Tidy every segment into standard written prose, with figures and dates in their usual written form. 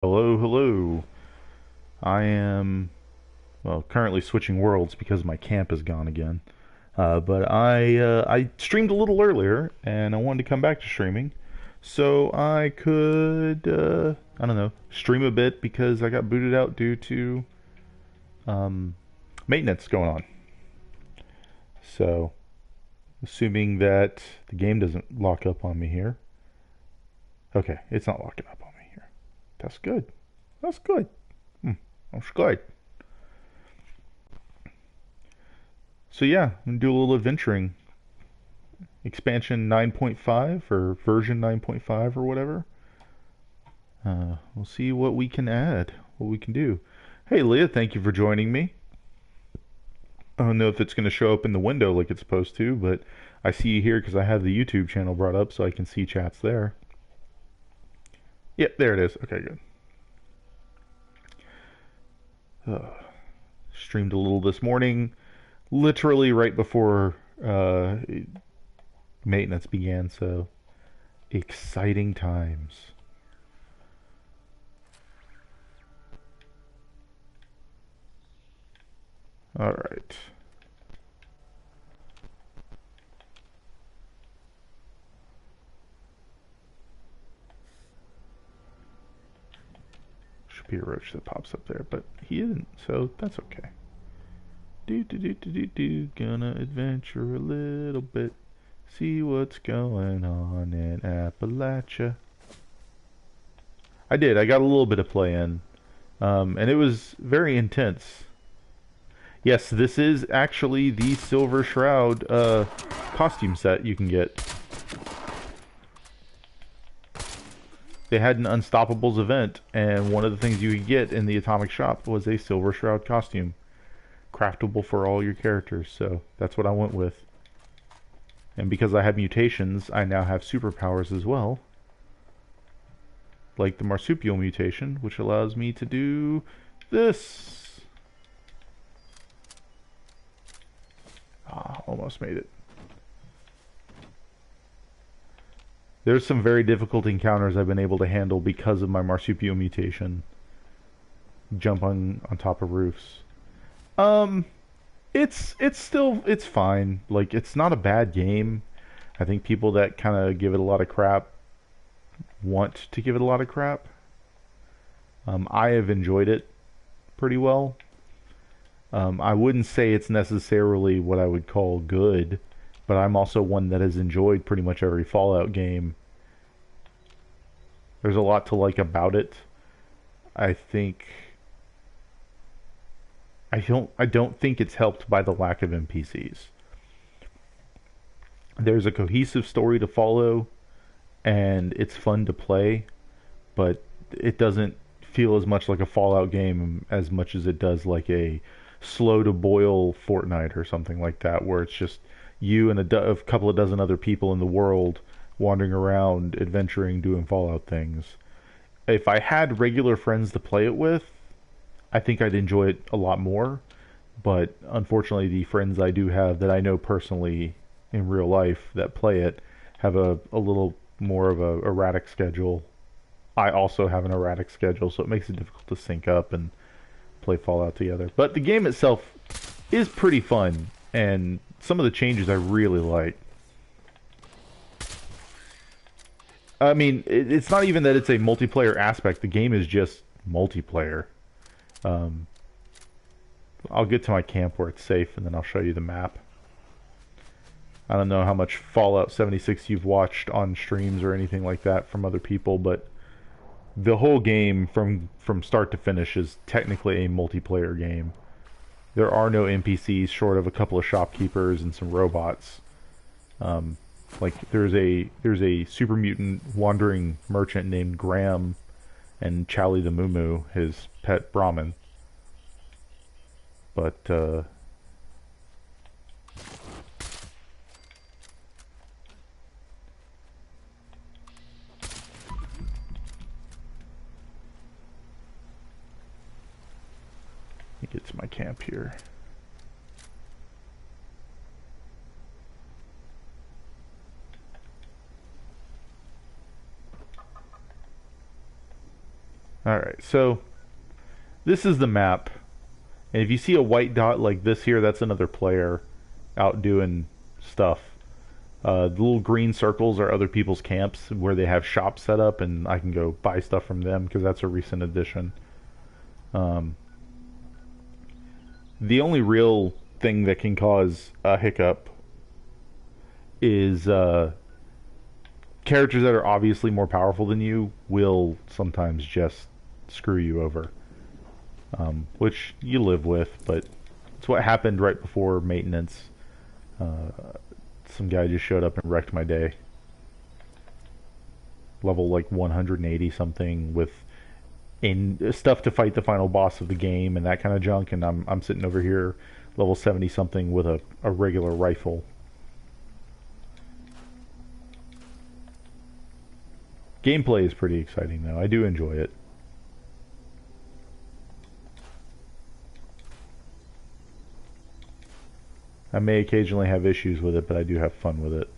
Hello, hello. I am, well, currently switching worlds because my camp is gone again. But I streamed a little earlier, and I wanted to come back to streaming, so I could I don't know, stream a bit because I got booted out due to um, maintenance going on. So, assuming that the game doesn't lock up on me here. Okay, it's not locking up on me here. That's good. That's good. Hmm, that's good. So yeah, I'm gonna do a little adventuring. Expansion 9.5 or version 9.5 or whatever. We'll see what we can add, what we can do. Hey Leah, thank you for joining me. I don't know if it's going to show up in the window like it's supposed to, but I see you here because I have the YouTube channel brought up so I can see chats there. Yep, there it is. Okay, good. Uh, Streamed a little this morning, literally right before maintenance began, so exciting times. All right. Should be a roach that pops up there, but he isn't, so that's okay. Gonna adventure a little bit, see what's going on in Appalachia. I did. I got a little bit of play in, and it was very intense. Yes, this is actually the Silver Shroud costume set you can get. They had an Unstoppables event, and one of the things you could get in the Atomic Shop was a Silver Shroud costume, craftable for all your characters. So that's what I went with. And because I have mutations, I now have superpowers as well. Like the marsupial mutation, which allows me to do this. Ah, almost made it. There's some very difficult encounters I've been able to handle because of my marsupial mutation. Jump on top of roofs. Um, it's still it's fine. Like it's not a bad game. I think people that kind of give it a lot of crap want to give it a lot of crap. I have enjoyed it pretty well. I wouldn't say it's necessarily what I would call good, but I'm also one that has enjoyed pretty much every Fallout game. There's a lot to like about it. I think I don't think it's helped by the lack of NPCs. There's a cohesive story to follow and it's fun to play, but it doesn't feel as much like a Fallout game as much as it does like a slow to boil Fortnite or something like that, where it's just you and a couple of dozen other people in the world wandering around, adventuring, doing Fallout things. If I had regular friends to play it with, I think I'd enjoy it a lot more. But unfortunately, the friends I do have that I know personally in real life that play it have a little more of a erratic schedule. I also have an erratic schedule, so it makes it difficult to sync up and play Fallout together. But the game itself is pretty fun, and some of the changes I really like. I mean, it's not even that it's a multiplayer aspect. The game is just multiplayer. Um, I'll get to my camp where it's safe, and then I'll show you the map. I don't know how much Fallout 76 you've watched on streams or anything like that from other people, but the whole game from start to finish is technically a multiplayer game. There are no NPCs short of a couple of shopkeepers and some robots. Um, like there's a super mutant wandering merchant named Graham and Charlie the Moo, his pet Brahmin. But let me get to my camp here. Alright, so this is the map. And if you see a white dot like this here, that's another player out doing stuff. The little green circles are other people's camps where they have shops set up, and I can go buy stuff from them because that's a recent addition. Um, the only real thing that can cause a hiccup is characters that are obviously more powerful than you will sometimes just screw you over, which you live with, but it's what happened right before maintenance. Uh, some guy just showed up and wrecked my day. Level like 180 something with in stuff to fight the final boss of the game and that kind of junk, and I'm sitting over here level 70 something with a regular rifle. Gameplay is pretty exciting though. I do enjoy it. I may occasionally have issues with it, but I do have fun with it.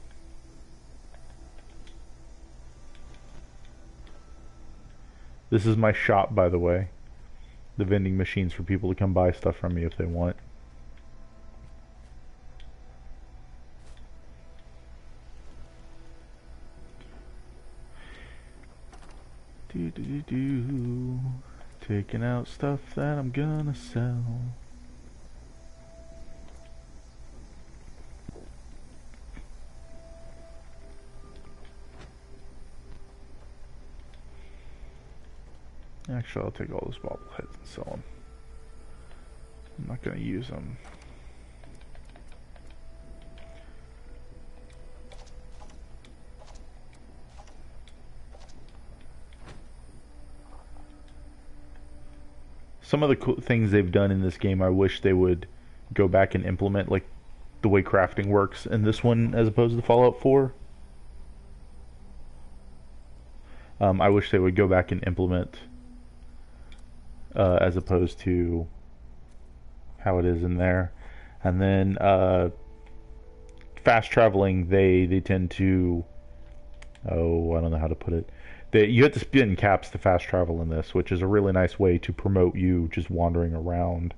This is my shop, by the way. The vending machines for people to come buy stuff from me if they want. Do do do do. Taking out stuff that I'm gonna sell. Actually, I'll take all those bobbleheads and sell them. I'm not gonna use them. Some of the cool things they've done in this game, I wish they would go back and implement, like the way crafting works in this one as opposed to Fallout 4. I wish they would go back and implement as opposed to how it is in there. And then fast traveling, they tend to, oh, I don't know how to put it. You have to spin caps to fast travel in this, which is a really nice way to promote you just wandering around.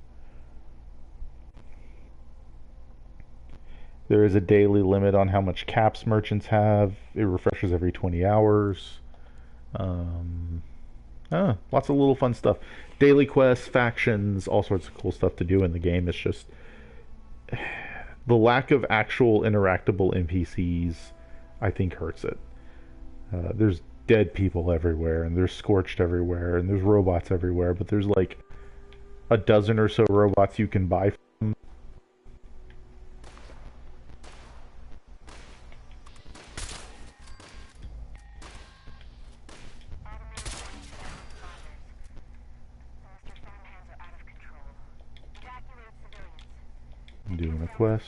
There is a daily limit on how much caps merchants have. It refreshes every 20 hours. Lots of little fun stuff. Daily quests, factions, all sorts of cool stuff to do in the game. It's just the lack of actual interactable NPCs, I think, hurts it. There's dead people everywhere, and there's scorched everywhere, and there's robots everywhere, but there's like a dozen or so robots you can buy from. I'm doing a quest.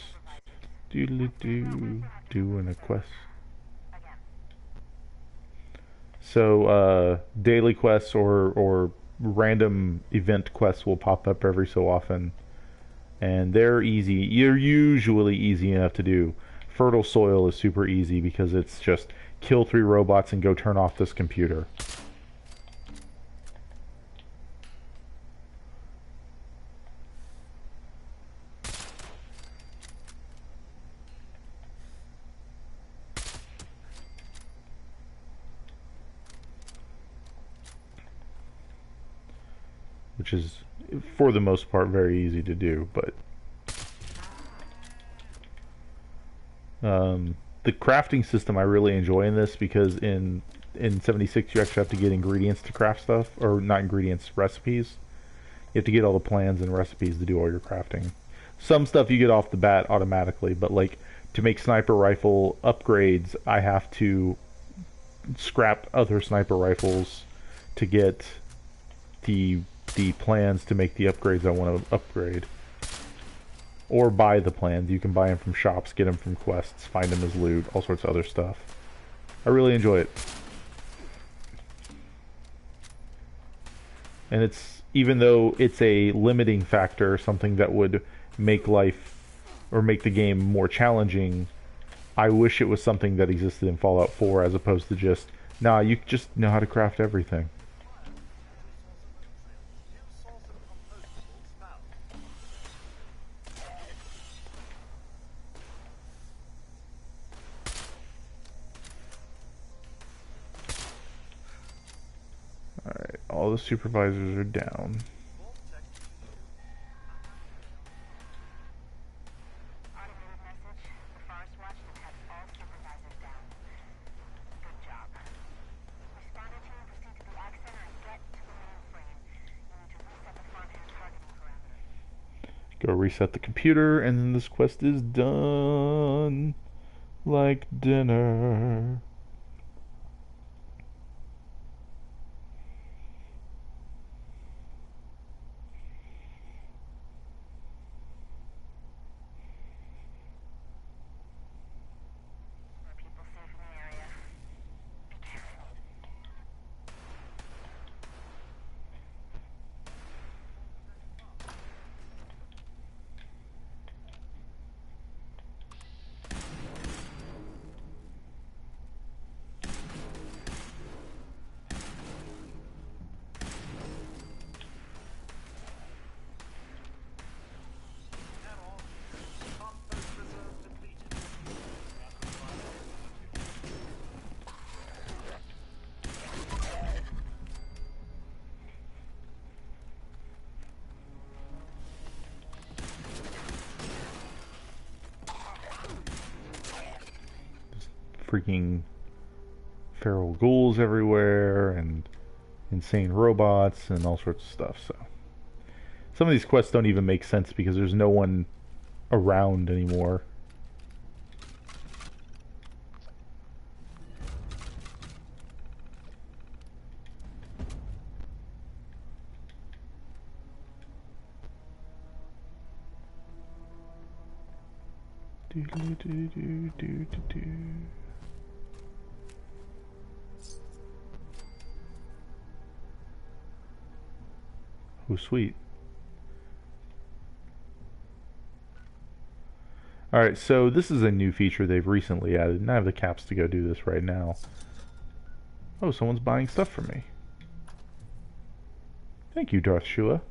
Doodly-doo. Doing a quest. So daily quests or random event quests will pop up every so often, and they're easy. You're usually easy enough to do. Fertile soil is super easy because it's just kill 3 robots and go turn off this computer. Which is, for the most part, very easy to do, but the crafting system I really enjoy in this, because in 76 you actually have to get ingredients to craft stuff, or not ingredients, recipes. You have to get all the plans and recipes to do all your crafting. Some stuff you get off the bat automatically, but like to make sniper rifle upgrades, I have to scrap other sniper rifles to get the plans to make the upgrades I want to upgrade. Or buy the plans. You can buy them from shops, get them from quests, find them as loot, all sorts of other stuff. I really enjoy it. And it's, even though it's a limiting factor, something that would make life or make the game more challenging, I wish it was something that existed in Fallout 4 as opposed to just, nah, you just know how to craft everything. all the supervisors are down. Go reset the computer, and then this quest is done. Like dinner. Freaking feral ghouls everywhere and insane robots and all sorts of stuff. So some of these quests don't even make sense because there's no one around anymore. Do do do do do do. Oh, sweet. Alright, so this is a new feature they've recently added, and I have the caps to go do this right now. Oh, someone's buying stuff from me. Thank you, Darth Shua.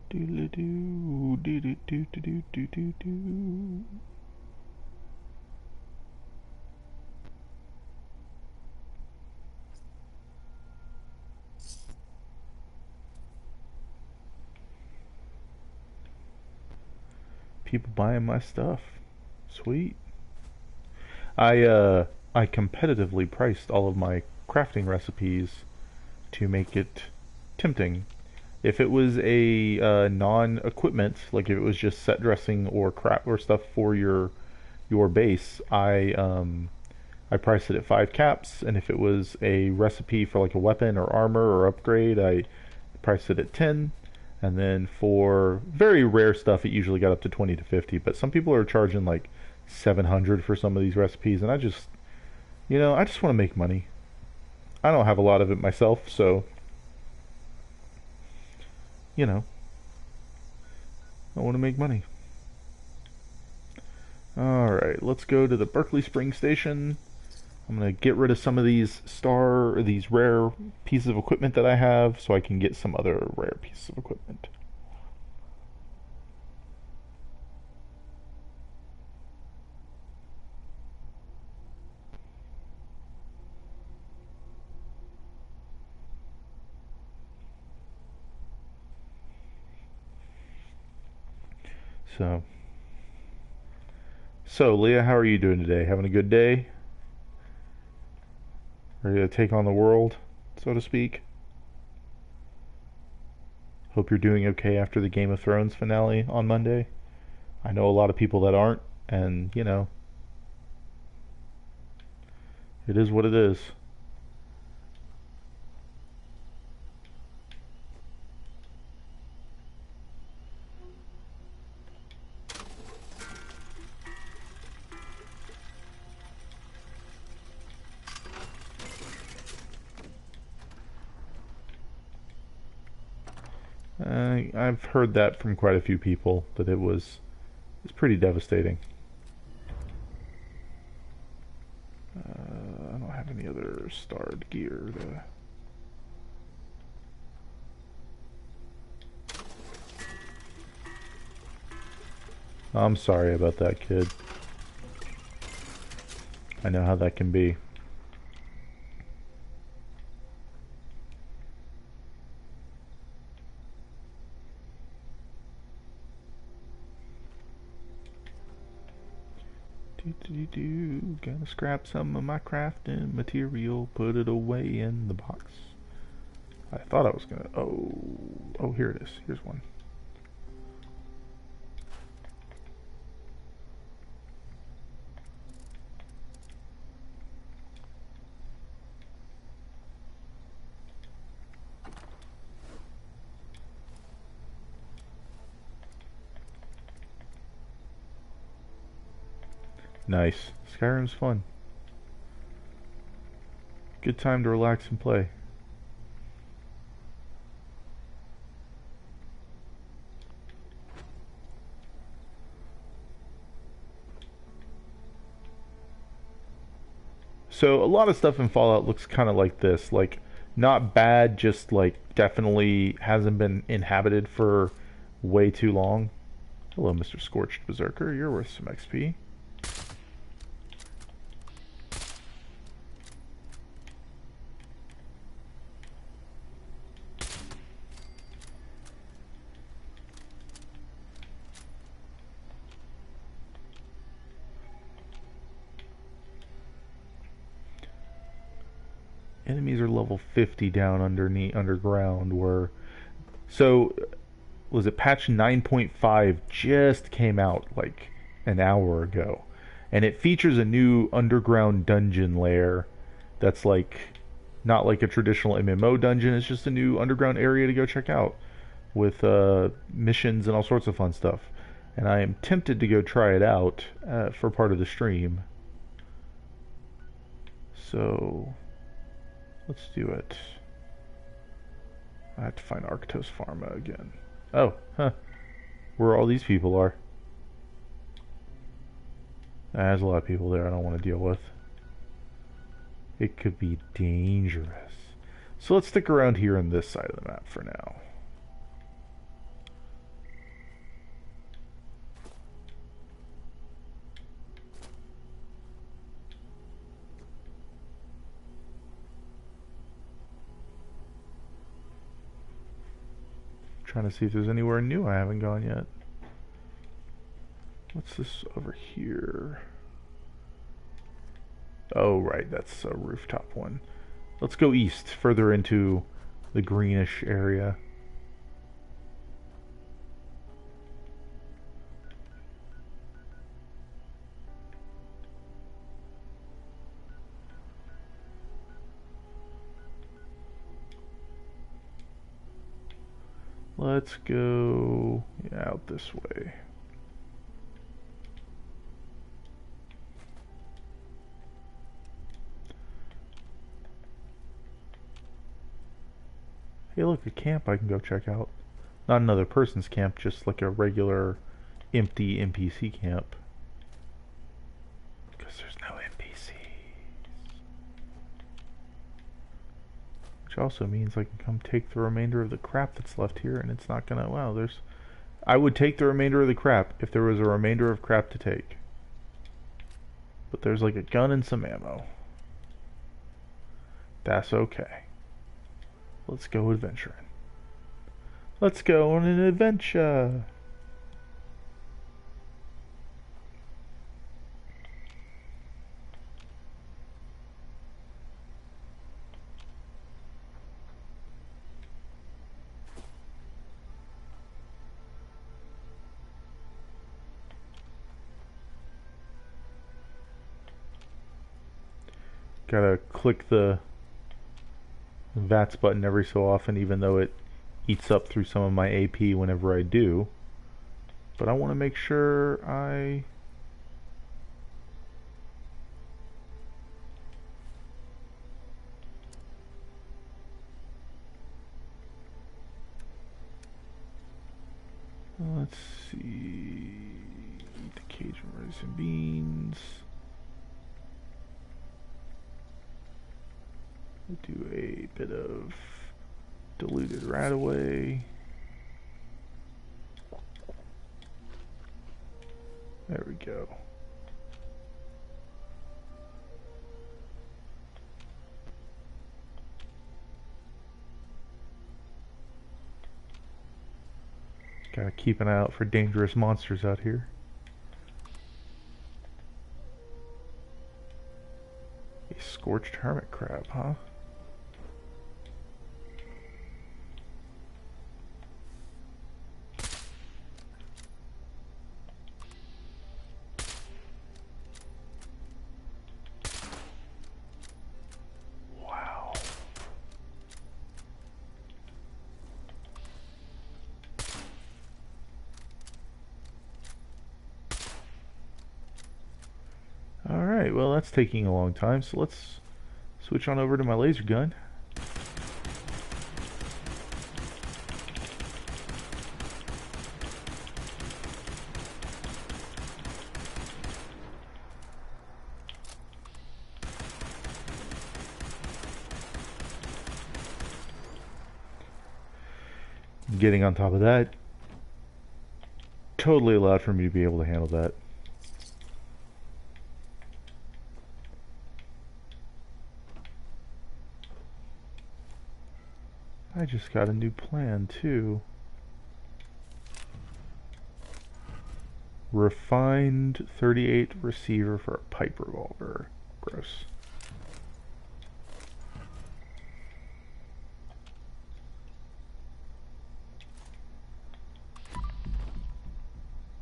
Do do do do do do do do. People buying my stuff. Sweet. I competitively priced all of my crafting recipes to make it tempting. If it was a non-equipment, like if it was just set dressing or crap or stuff for your base, I priced it at 5 caps, and if it was a recipe for like a weapon or armor or upgrade, I priced it at 10. And then for very rare stuff, it usually got up to 20 to 50. But some people are charging like 700 for some of these recipes, and I just, I just want to make money. I don't have a lot of it myself, so you know, I want to make money. Alright, let's go to the Berkeley Spring Station. I'm going to get rid of some of these rare pieces of equipment that I have so I can get some other rare pieces of equipment. So Leah, how are you doing today? Having a good day? Ready to take on the world, so to speak? Hope you're doing okay after the Game of Thrones finale on Monday. I know a lot of people that aren't, and it is what it is. I've heard that from quite a few people that it's pretty devastating. I don't have any other starred gear to. I'm sorry about that, kid. I know how that can be. Gonna scrap some of my crafting material, put it away in the box. I thought I was gonna. Oh, here it is. Here's one. Nice. Skyrim's fun. Good time to relax and play. So a lot of stuff in Fallout looks kind of like this, like not bad, just like definitely hasn't been inhabited for way too long. Hello, Mr. Scorched Berserker. You're worth some XP. Enemies are level 50 down underground. So was it patch 9.5 just came out like an hour ago, and it features a new underground dungeon lair that's like not like a traditional MMO dungeon. It's just a new underground area to go check out with missions and all sorts of fun stuff. And I am tempted to go try it out for part of the stream. So let's do it. I have to find Arctos Pharma again. Oh, huh. Where all these people are. There's a lot of people there I don't want to deal with. It could be dangerous. So let's stick around here on this side of the map for now. Trying to see if there's anywhere new I haven't gone yet. What's this over here? Oh, right, that's a rooftop one. Let's go east, further into the greenish area. Let's go out this way. Hey, look, a camp I can go check out. Not another person's camp, just like a regular empty NPC camp. Because there's no NPCs. Which also means I can come take the remainder of the crap that's left here, and it's not gonna... Wow, there's... I would take the remainder of the crap if there was a remainder of crap to take. But there's like a gun and some ammo. That's okay. Let's go adventuring. Let's go on an adventure. Gotta click the VATS button every so often, even though it eats up through some of my AP whenever I do. But I want to make sure I... Let's see. Eat the Cajun rice and beans. Do a bit of diluted Radaway. There we go. Gotta keep an eye out for dangerous monsters out here. A scorched hermit crab, huh? Wow. Alright, well that's taking a long time, so let's switch on over to my laser gun. Getting on top of that, totally allowed for me to be able to handle that. I just got a new plan too. Refined 38 receiver for a pipe revolver. Gross.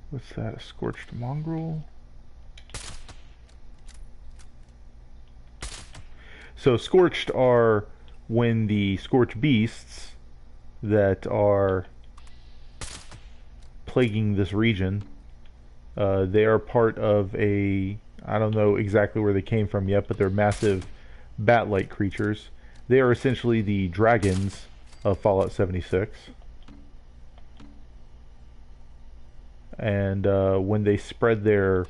What's that? A scorched mongrel? So scorched are when the scorched beasts that are plaguing this region, they are part of a, I don't know exactly where they came from yet, but they're massive bat-like creatures. They are essentially the dragons of Fallout 76. And when they spread their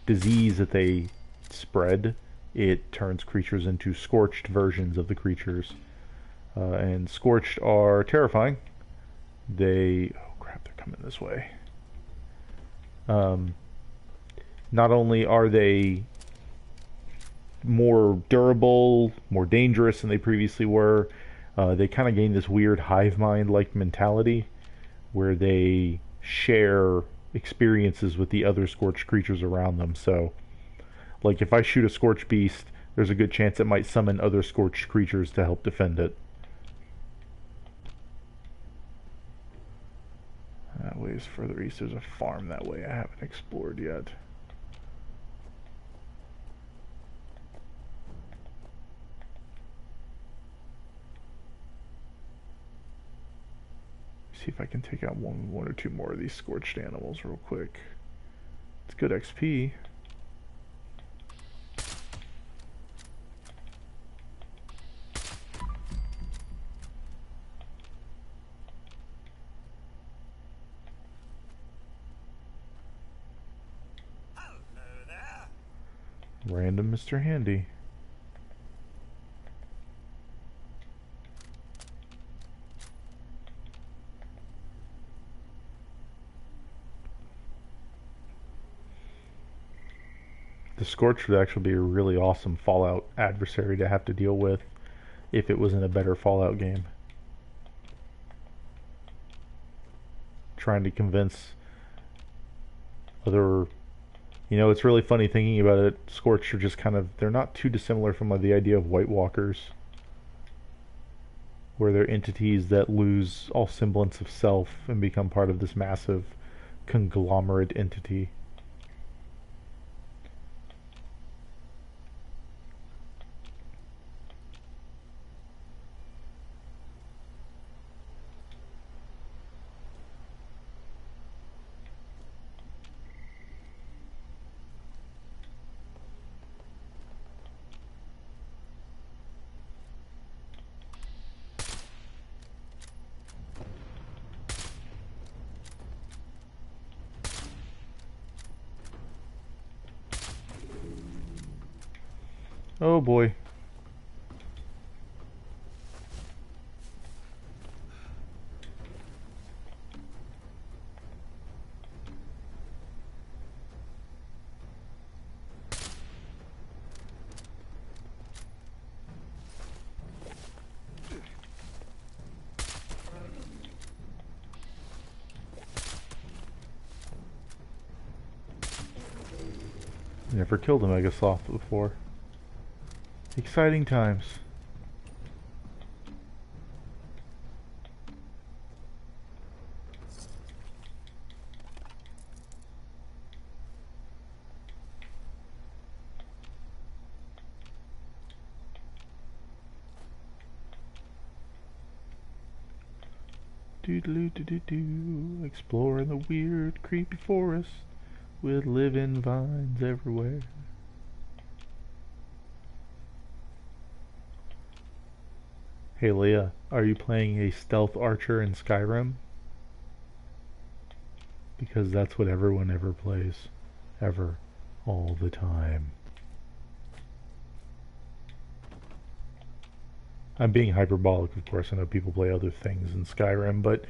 disease that they spread, it turns creatures into scorched versions of the creatures. And scorched are terrifying. They... oh crap, they're coming this way. Not only are they more durable, more dangerous than they previously were, they kind of gain this weird hive mind-like mentality where they share experiences with the other scorched creatures around them. So, like if I shoot a scorched beast, there's a good chance it might summon other scorched creatures to help defend it. That way is further east. There's a farm that way I haven't explored yet. See if I can take out one or two more of these scorched animals real quick. It's good XP. Random Mr. Handy. The Scorch would actually be a really awesome Fallout adversary to have to deal with if it was in a better Fallout game. Trying to convince other... You know, it's really funny thinking about it. Scorch are just kind of... they're not too dissimilar from the idea of White Walkers, where they're entities that lose all semblance of self and become part of this massive conglomerate entity. Oh boy. Never killed a Megasloth before. Exciting times. Doodaloo-doo-doo-doo, exploring the weird, creepy forest with living vines everywhere. Hey Leah, are you playing a stealth archer in Skyrim? Because that's what everyone ever plays. Ever. All the time. I'm being hyperbolic, of course. I know people play other things in Skyrim, but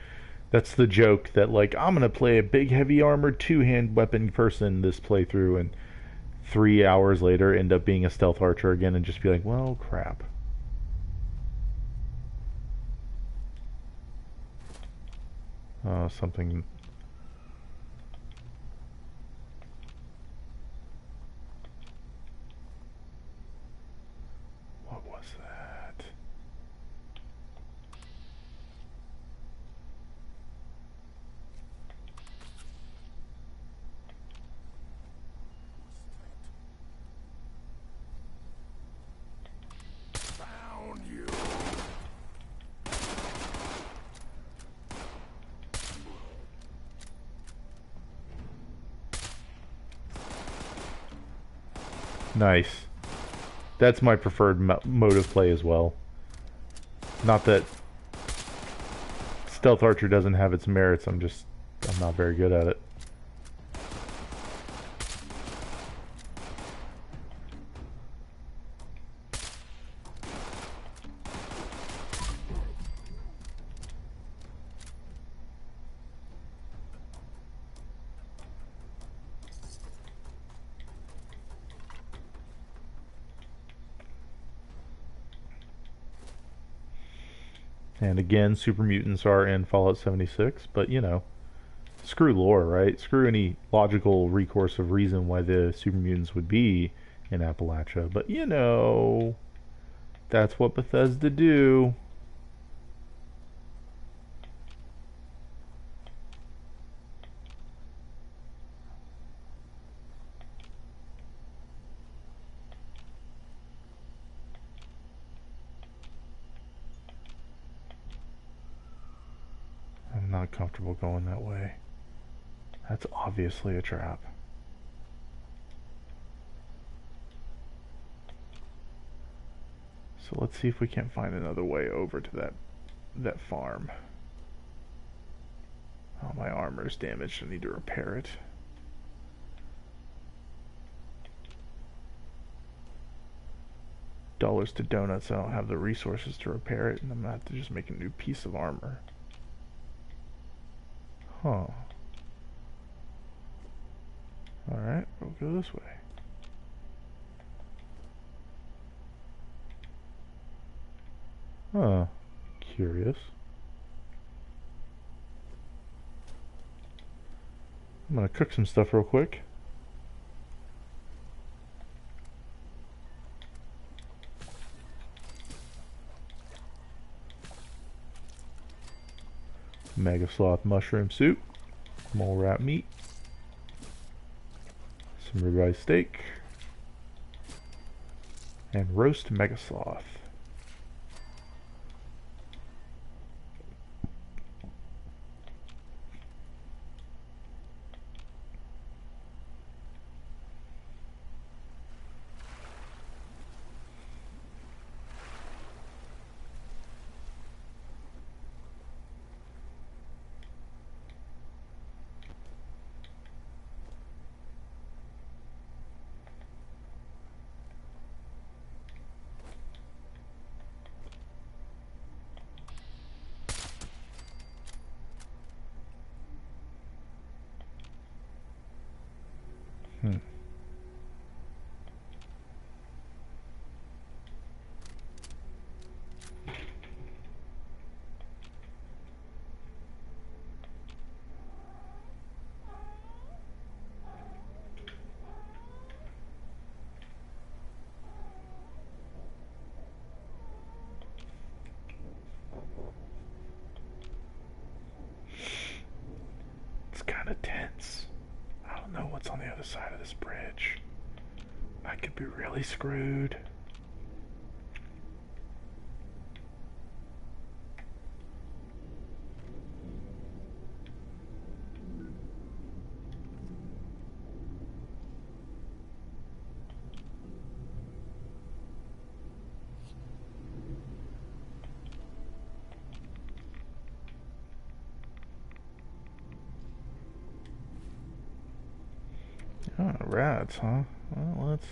that's the joke that, like, I'm gonna play a big, heavy armored two-hand weapon person this playthrough, and 3 hours later end up being a stealth archer again and just be like, well, crap. Something. What was that? Found you. Nice. That's my preferred mode of play as well. Not that stealth archer doesn't have its merits, I'm not very good at it. And again, super mutants are in Fallout 76, but you know, screw lore, right? Screw any logical recourse of reason why the super mutants would be in Appalachia. But you know, that's what Bethesda do. I'm not comfortable going that way. That's obviously a trap. So let's see if we can't find another way over to that farm. Oh, my armor's damaged. I need to repair it. Dollars to donuts. I don't have the resources to repair it, and I'm gonna have to just make a new piece of armor. Huh. Alright, we'll go this way. Huh. Curious. I'm gonna cook some stuff real quick. Megasloth mushroom soup, mole rat meat, some ribeye steak, and roast Megasloth. side of this bridge. I could be really screwed. Oh, rats, huh? Well, let's...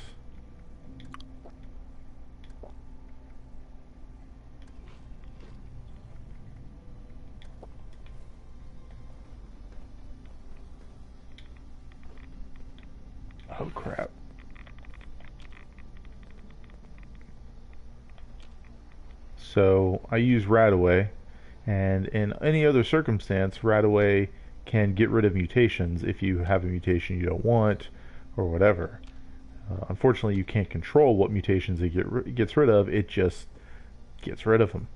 Oh, crap. So, I use Radaway, and in any other circumstance, Radaway can get rid of mutations if you have a mutation you don't want, or whatever. Unfortunately, you can't control what mutations it gets rid of, it just gets rid of them.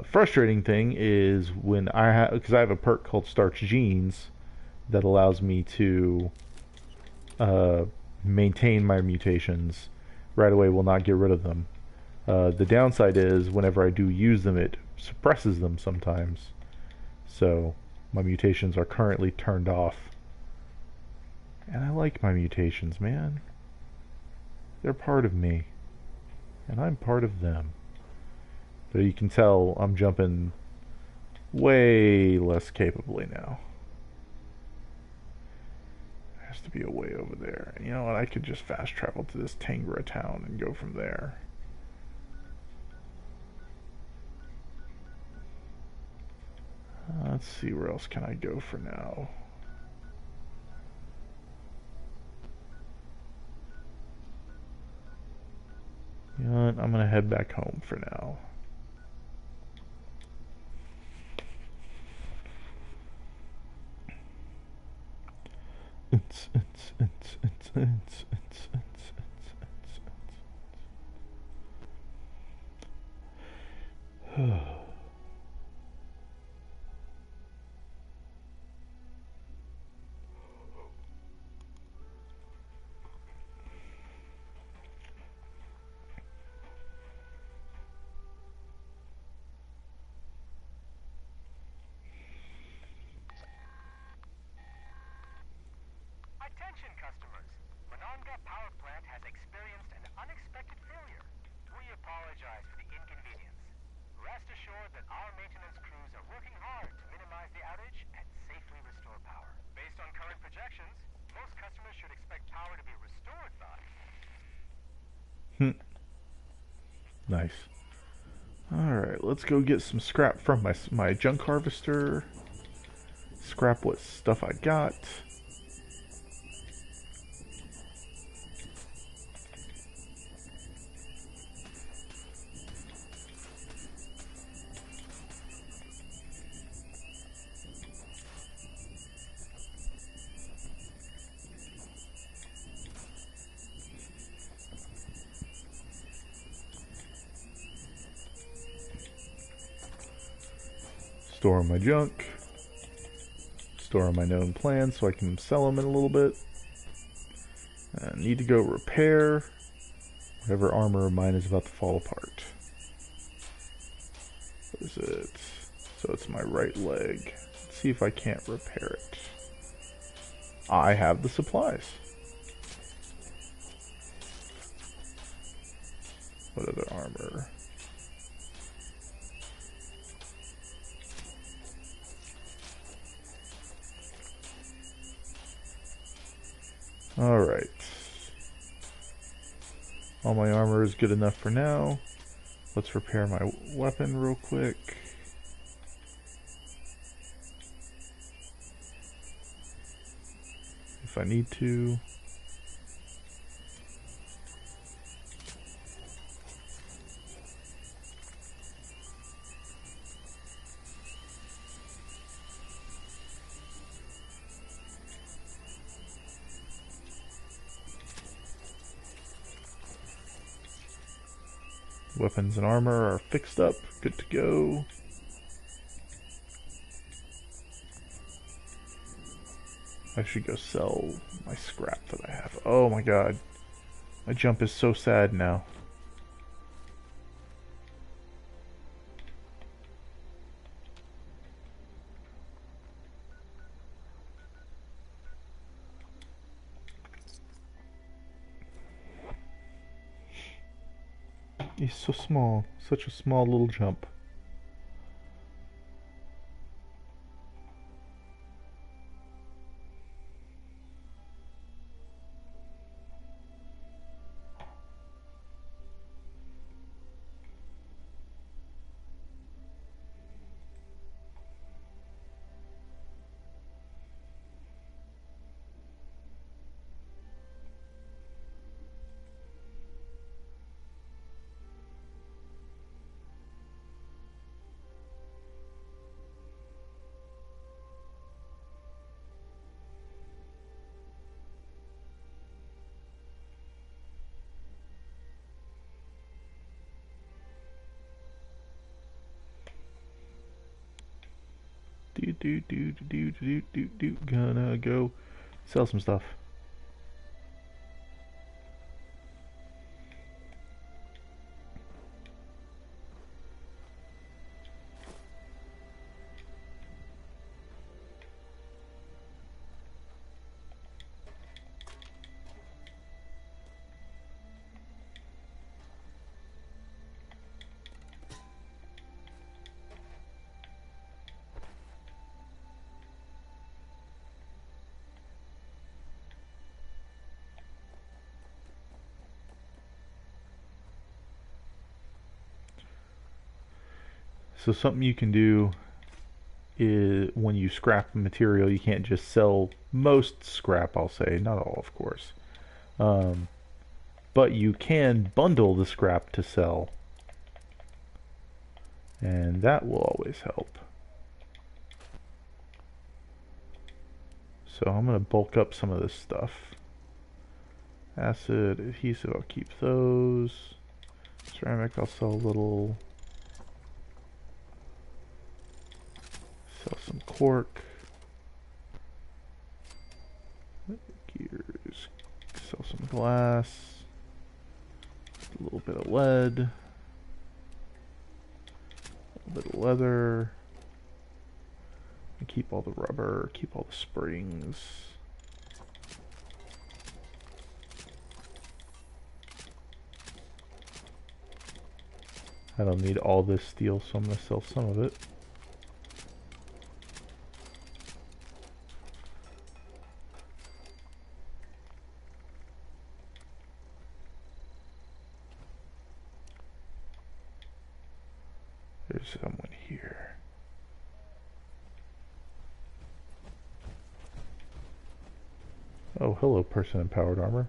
Frustrating thing is when because I have a perk called Starch Genes that allows me to uh, maintain my mutations. Radaway will not get rid of them. The downside is whenever I do use them, it suppresses them sometimes. So my mutations are currently turned off. And I like my mutations, man. They're part of me. And I'm part of them. So you can tell I'm jumping way less capably now. There has to be a way over there. And you know what? I could just fast travel to this Tangra town and go from there. Let's see, where else can I go for now? You know what? I'm gonna head back home for now. Attention customers, Monongah Power Plant has experienced an unexpected failure. We apologize for the inconvenience. Rest assured that our maintenance crews are working hard to minimize the outage and safely restore power. Based on current projections, most customers should expect power to be restored by... Nice. Alright, let's go get some scrap from my junk harvester. Scrap what stuff I got. Store my junk. Store my known plans so I can sell them in a little bit. Need to go repair whatever armor of mine is about to fall apart. What is it? So it's my right leg. Let's see if I can't repair it. I have the supplies. What other armor? Alright. All my armor is good enough for now. Let's repair my weapon real quick. If I need to. Weapons and armor are fixed up, good to go. I should go sell my scrap that I have. Oh my god. My jump is so sad now. He's so small. Such a small little jump. Gonna go sell some stuff. So something you can do is when you scrap material, you can't just sell most scrap, I'll say, not all, of course. Um, but you can bundle the scrap to sell, and that will always help. So I'm going to bulk up some of this stuff. Acid, adhesive, I'll keep those. Ceramic, I'll sell a little. Sell some cork. Gears. Sell some glass. A little bit of lead. A little bit of leather. And keep all the rubber. Keep all the springs. I don't need all this steel, so I'm going to sell some of it. There's someone here. Oh, hello, person in powered armor.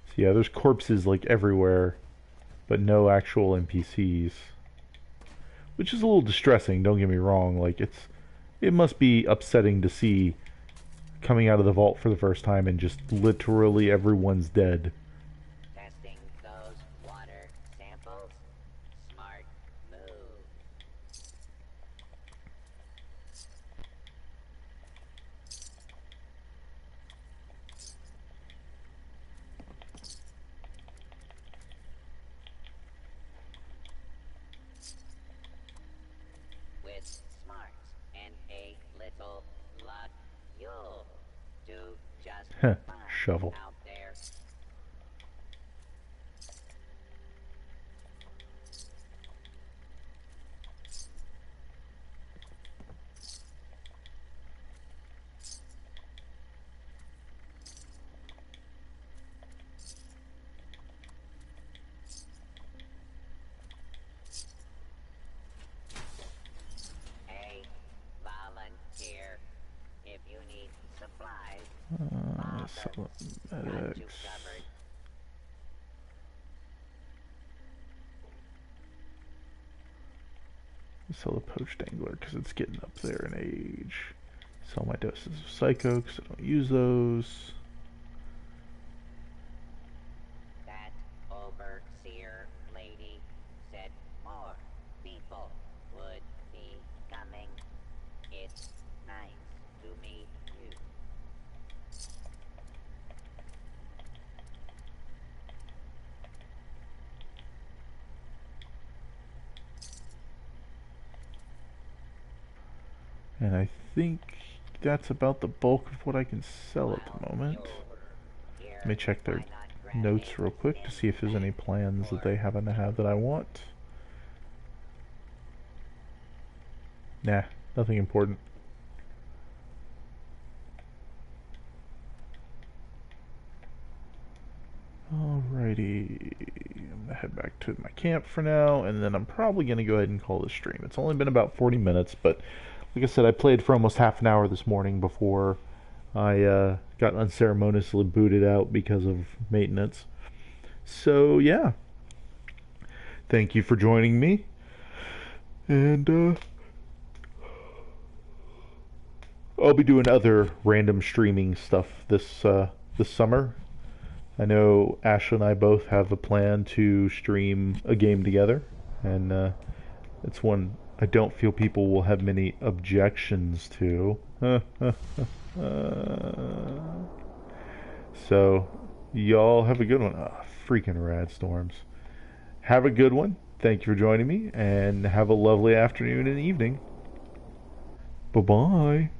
So yeah, there's corpses like everywhere, but no actual NPCs. Which is a little distressing, don't get me wrong. Like, it must be upsetting to see coming out of the vault for the first time and just literally everyone's dead. Testing those water samples. Smart move. With smarts and a little luck, you'll do just Heh, fine shovel. out there. Hey, volunteer. If you need supplies, Sell got you medics. covered. Sell the poached angler because it's getting up there in age. Sell my doses of psycho because I don't use those. And I think that's about the bulk of what I can sell at the moment. Let me check their notes real quick to see if there's any plans that they happen to have that I want. Nah, nothing important. Alrighty, I'm gonna head back to my camp for now, and then I'm probably gonna go ahead and call this stream. It's only been about 40 minutes, but like I said, I played for almost half an hour this morning before I got unceremoniously booted out because of maintenance. So yeah, thank you for joining me, and I'll be doing other random streaming stuff this summer. I know Ashley and I both have a plan to stream a game together, and it's one I don't feel people will have many objections to. So, y'all have a good one. Ah, freaking rad storms. Have a good one. Thank you for joining me, and have a lovely afternoon and evening. Bye bye.